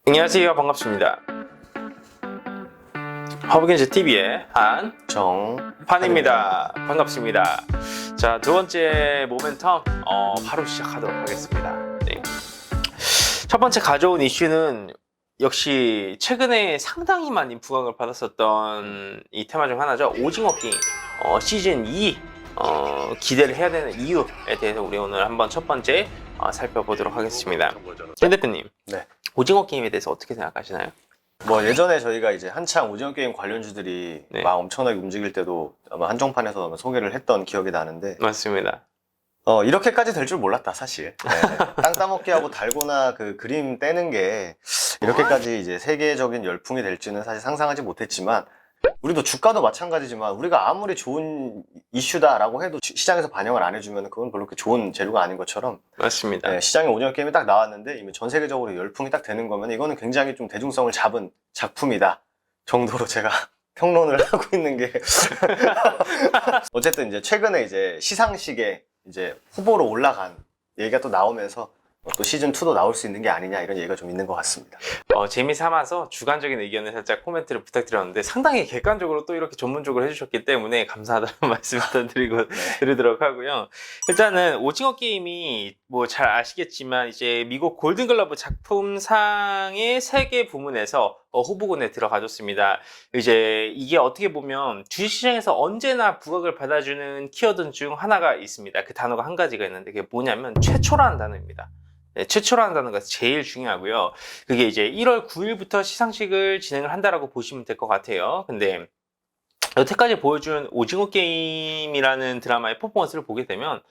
안녕하세요. 반갑습니다. 허브겐즈TV의 한정판입니다. 반갑습니다. 자, 두 번째 모멘텀 바로 시작하도록 하겠습니다. 네. 첫 번째 가져온 이슈는 역시 최근에 상당히 많이 부각을 받았었던 이 테마 중 하나죠. 오징어 게임 시즌 2 기대를 해야 되는 이유에 대해서 우리 오늘 한번 첫 번째 살펴보도록 하겠습니다. 현 대표님, 네. 오징어 게임에 대해서 어떻게 생각하시나요? 뭐 예전에 저희가 이제 한창 오징어 게임 관련주들이 네. 막 엄청나게 움직일 때도 아마 한정판에서 아마 소개를 했던 기억이 나는데 맞습니다. 이렇게까지 될 줄 몰랐다 사실. 네. 땅 따먹기 하고 달고나 그 그림 떼는 게 이렇게까지 이제 세계적인 열풍이 될지는 사실 상상하지 못했지만, 우리도 주가도 마찬가지지만 우리가 아무리 좋은 이슈다라고 해도 시장에서 반영을 안 해주면 그건 별로 그렇게 좋은 재료가 아닌 것처럼, 맞습니다. 네, 시장에 오징어 게임이 딱 나왔는데 이미 전 세계적으로 열풍이 딱 되는 거면 이거는 굉장히 좀 대중성을 잡은 작품이다 정도로 제가 평론을 하고 있는 게 어쨌든 이제 최근에 이제 시상식에 이제 후보로 올라간 얘기가 또 나오면서 또 시즌2도 나올 수 있는 게 아니냐 이런 얘기가 좀 있는 것 같습니다. 재미삼아서 주관적인 의견을 살짝 코멘트를 부탁드렸는데 상당히 객관적으로 또 이렇게 전문적으로 해주셨기 때문에 감사하다는 말씀을 드리도록 하고요. 일단은 오징어 게임이 뭐 잘 아시겠지만 이제 미국 골든글러브 작품상의 3개 부문에서 후보군에 들어가줬습니다. 이제 이게 어떻게 보면 주식시장에서 언제나 부각을 받아주는 키워드 중 하나가 있습니다. 그 단어가 한 가지가 있는데 그게 뭐냐면 최초라는 단어입니다. 네, 최초라는 단어가 제일 중요하고요. 그게 이제 1월 9일부터 시상식을 진행을 한다라고 보시면 될 것 같아요. 근데 여태까지 보여준 오징어 게임이라는 드라마의 퍼포먼스를 보게 되면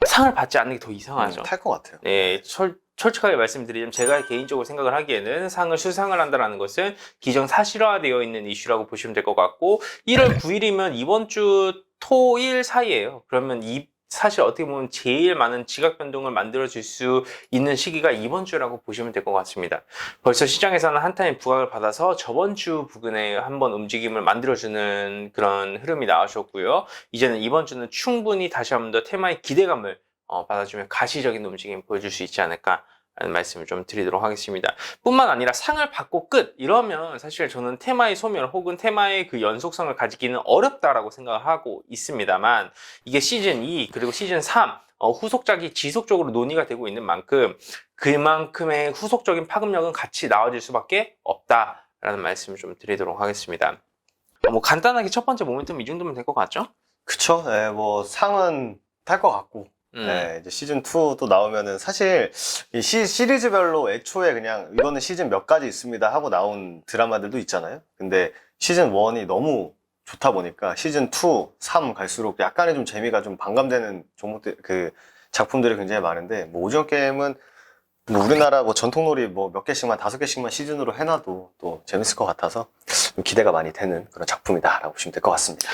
상을 받지 않는 게 더 이상하죠. 탈 것 같아요. 네, 솔직하게 말씀드리자면 제가 개인적으로 생각을 하기에는 상을 수상을 한다는 것은 기정사실화되어 있는 이슈라고 보시면 될 것 같고, 1월 9일이면 이번 주 토일 사이예요. 그러면 사실 어떻게 보면 제일 많은 지각 변동을 만들어줄 수 있는 시기가 이번 주라고 보시면 될 것 같습니다. 벌써 시장에서는 한타임 부각을 받아서 저번 주 부근에 한번 움직임을 만들어주는 그런 흐름이 나오셨고요. 이제는 이번 주는 충분히 다시 한번 더 테마의 기대감을 받아주면 가시적인 움직임을 보여줄 수 있지 않을까 라는 말씀을 좀 드리도록 하겠습니다. 뿐만 아니라 상을 받고 끝! 이러면 사실 저는 테마의 소멸 혹은 테마의 그 연속성을 가지기는 어렵다라고 생각을 하고 있습니다만, 이게 시즌 2 그리고 시즌 3 후속작이 지속적으로 논의가 되고 있는 만큼 그만큼의 후속적인 파급력은 같이 나와질 수밖에 없다라는 말씀을 좀 드리도록 하겠습니다. 뭐 간단하게 첫 번째 모멘텀 이 정도면 될 것 같죠? 그쵸? 네, 뭐 상은 탈 것 같고, 네, 이제 시즌2 또 나오면은 사실 이 시리즈별로 애초에 그냥 이거는 시즌 몇 가지 있습니다 하고 나온 드라마들도 있잖아요. 근데 시즌1이 너무 좋다 보니까 시즌2, 3 갈수록 약간의 좀 재미가 좀 반감되는 그 작품들이 굉장히 많은데, 뭐 오징어 게임은 뭐 우리나라 뭐 전통놀이 뭐 몇 개씩만 5개씩만 시즌으로 해놔도 또 재밌을 것 같아서 좀 기대가 많이 되는 그런 작품이다 라고 보시면 될 것 같습니다.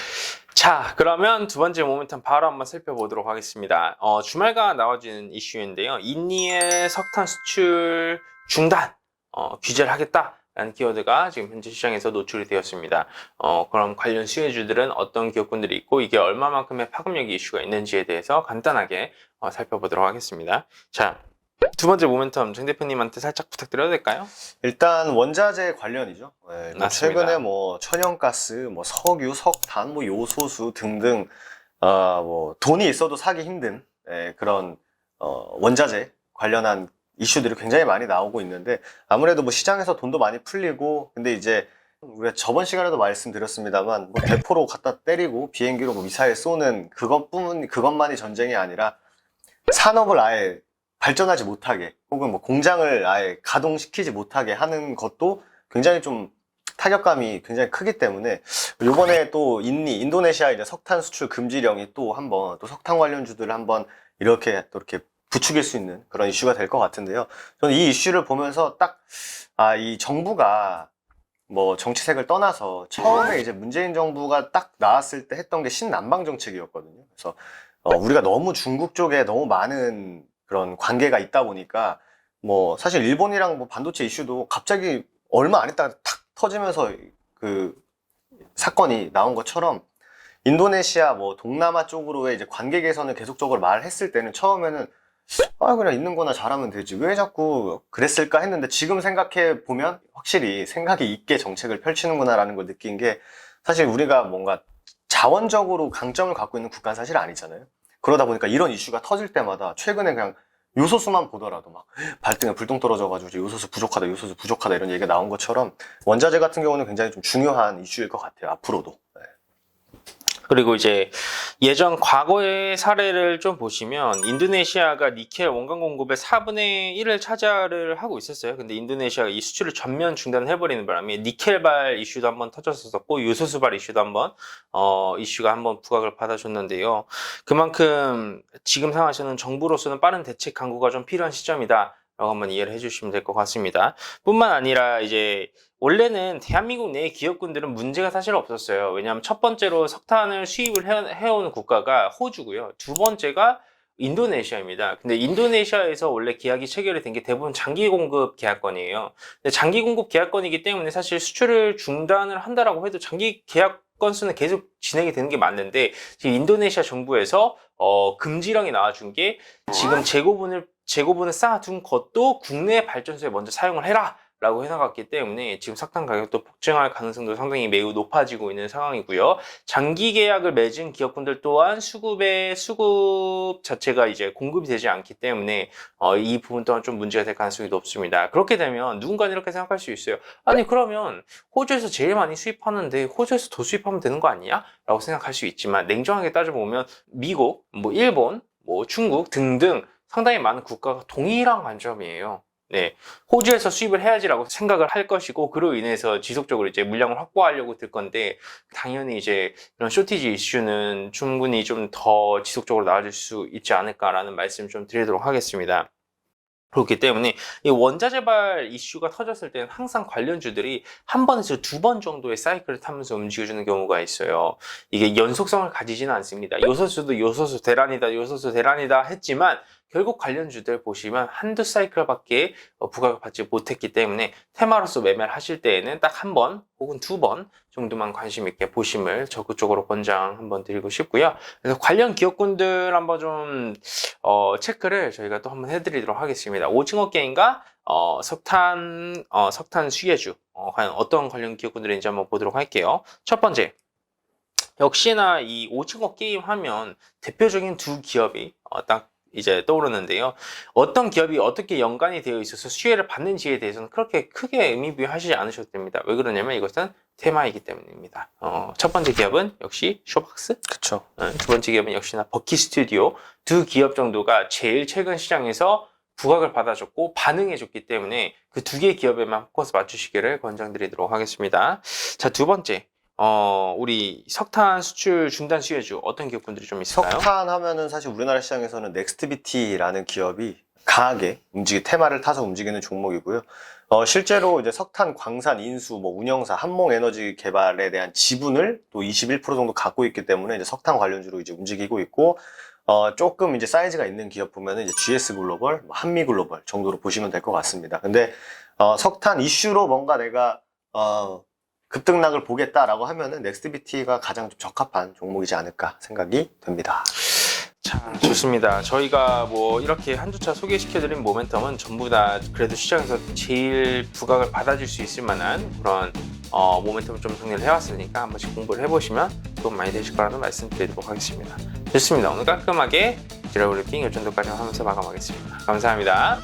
자, 그러면 두 번째 모멘텀 바로 한번 살펴보도록 하겠습니다. 주말간 나와지는 이슈인데요. 인니의 석탄 수출 중단 규제를 하겠다라는 키워드가 지금 현재 시장에서 노출이 되었습니다. 그럼 관련 수혜주들은 어떤 기업군들이 있고 이게 얼마만큼의 파급력이 이슈가 있는지에 대해서 간단하게 살펴보도록 하겠습니다. 자, 두 번째 모멘텀 정 대표님한테 살짝 부탁드려도 될까요? 일단 원자재 관련이죠. 네, 맞습니다. 최근에 뭐 천연가스, 뭐 석유, 석탄, 뭐 요소수 등등 뭐 돈이 있어도 사기 힘든 그런 원자재 관련한 이슈들이 굉장히 많이 나오고 있는데, 아무래도 뭐 시장에서 돈도 많이 풀리고, 근데 이제 우리가 저번 시간에도 말씀드렸습니다만 뭐 대포로 갖다 때리고 비행기로 뭐 미사일 쏘는 그것만이 전쟁이 아니라 산업을 아예 발전하지 못하게 혹은 뭐 공장을 아예 가동시키지 못하게 하는 것도 굉장히 좀 타격감이 굉장히 크기 때문에, 요번에 또 인도네시아 이제 석탄 수출 금지령이 또 한번 또 석탄 관련주들을 한번 이렇게 부추길 수 있는 그런 이슈가 될 것 같은데요. 저는 이 이슈를 보면서 딱 이 정부가 뭐 정치색을 떠나서 처음에 이제 문재인 정부가 딱 나왔을 때 했던 게 신남방 정책이었거든요. 그래서 우리가 너무 중국 쪽에 너무 많은 그런 관계가 있다 보니까, 뭐 사실 일본이랑 뭐 반도체 이슈도 갑자기 얼마 안 있다가 탁 터지면서 그 사건이 나온 것처럼, 인도네시아 뭐 동남아 쪽으로의 이제 관계 개선을 계속적으로 말했을 때는 처음에는 그냥 있는 거나 잘하면 되지. 왜 자꾸 그랬을까 했는데 지금 생각해 보면 확실히 생각이 있게 정책을 펼치는구나라는 걸 느낀 게 사실 우리가 뭔가 자원적으로 강점을 갖고 있는 국가는 사실 아니잖아요. 그러다 보니까 이런 이슈가 터질 때마다 최근에 그냥 요소수만 보더라도 막 발등에 불똥 떨어져가지고 요소수 부족하다 이런 얘기가 나온 것처럼 원자재 같은 경우는 굉장히 좀 중요한 이슈일 것 같아요. 앞으로도. 네. 그리고 이제 예전 과거의 사례를 좀 보시면 인도네시아가 니켈 원강 공급의 4분의 1을 차지를 하고 있었어요. 근데 인도네시아가 이 수출을 전면 중단해버리는 바람에 니켈발 이슈도 한번 터졌었고 요소수발 이슈도 한번 이슈가 한번 부각을 받아줬는데요. 그만큼 지금 상황에서는 정부로서는 빠른 대책 강구가 좀 필요한 시점이다. 라고 한번 이해를 해주시면 될 것 같습니다. 뿐만 아니라 이제 원래는 대한민국 내 기업군들은 문제가 사실 없었어요. 왜냐하면 첫 번째로 석탄을 수입을 해오는 국가가 호주고요. 두 번째가 인도네시아입니다. 근데 인도네시아에서 원래 계약이 체결이 된 게 대부분 장기 공급 계약권이에요. 근데 장기 공급 계약권이기 때문에 사실 수출을 중단을 한다라고 해도 장기 계약 건수는 계속 진행이 되는 게 맞는데 지금 인도네시아 정부에서 금지령이 나와준 게 지금 재고분을 쌓아둔 것도 국내 발전소에 먼저 사용을 해라 라고 해나갔기 때문에 지금 석탄 가격도 폭증할 가능성도 상당히 매우 높아지고 있는 상황이고요. 장기 계약을 맺은 기업분들 또한 수급 자체가 이제 공급이 되지 않기 때문에 이 부분 또한 좀 문제가 될 가능성이 높습니다. 그렇게 되면 누군가는 이렇게 생각할 수 있어요. 아니 그러면 호주에서 제일 많이 수입하는데 호주에서 더 수입하면 되는 거 아니야? 라고 생각할 수 있지만 냉정하게 따져보면 미국, 일본, 중국 등등 상당히 많은 국가가 동일한 관점이에요. 네, 호주에서 수입을 해야지라고 생각을 할 것이고 그로 인해서 지속적으로 이제 물량을 확보하려고 들 건데 당연히 이제 이런 쇼티지 이슈는 충분히 좀 더 지속적으로 나아질 수 있지 않을까라는 말씀 좀 드리도록 하겠습니다. 그렇기 때문에 이 원자재발 이슈가 터졌을 때는 항상 관련주들이 한 번에서 두 번 정도의 사이클을 타면서 움직여주는 경우가 있어요. 이게 연속성을 가지지는 않습니다. 요소수도 요소수 대란이다 했지만 결국 관련주들 보시면 한두 사이클밖에 부각을 받지 못했기 때문에 테마로서 매매를 하실 때에는 딱 한 번 혹은 두 번 정도만 관심 있게 보심을 적극적으로 권장 한번 드리고 싶고요. 그래서 관련 기업군들 한번 좀 체크를 저희가 또 한번 해드리도록 하겠습니다. 오징어 게임과 석탄 수혜주 과연 어떤 관련 기업군들인지 한번 보도록 할게요. 첫 번째. 역시나 이 오징어 게임 하면 대표적인 두 기업이 딱 이제 떠오르는데요. 어떤 기업이 어떻게 연관이 되어 있어서 수혜를 받는지에 대해서는 그렇게 크게 의미부여하시지 않으셔도 됩니다. 왜 그러냐면 이것은 테마이기 때문입니다. 첫 번째 기업은 역시 쇼박스. 그쵸. 두 번째 기업은 역시나 버키 스튜디오. 두 기업 정도가 제일 최근 시장에서 부각을 받아줬고 반응해줬기 때문에 그 두 개의 기업에만 포커스 맞추시기를 권장드리도록 하겠습니다. 자, 두 번째. 우리 석탄 수출 중단 수혜주 어떤 기업군들이 좀 있을까요? 석탄 하면은 사실 우리나라 시장에서는 넥스트비티라는 기업이 강하게 테마를 타서 움직이는 종목이고요. 실제로 이제 석탄 광산 인수, 운영사, 한몽에너지 개발에 대한 지분을 또 21% 정도 갖고 있기 때문에 이제 석탄 관련주로 이제 움직이고 있고, 조금 이제 사이즈가 있는 기업 보면은 이제 GS 글로벌, 한미 글로벌 정도로 보시면 될 것 같습니다. 근데, 석탄 이슈로 뭔가 내가, 급등락을 보겠다라고 하면은 넥스트비티가 가장 좀 적합한 종목이지 않을까 생각이 됩니다. 자, 좋습니다. 저희가 이렇게 한 주차 소개시켜드린 모멘텀은 전부 다 그래도 시장에서 제일 부각을 받아줄 수 있을 만한 그런 모멘텀을 좀 정리를 해왔으니까 한 번씩 공부를 해보시면 도움 많이 되실 거라는 말씀 드리도록 하겠습니다. 좋습니다. 오늘 깔끔하게 지라 브리핑 이 정도까지 하면서 마감하겠습니다. 감사합니다.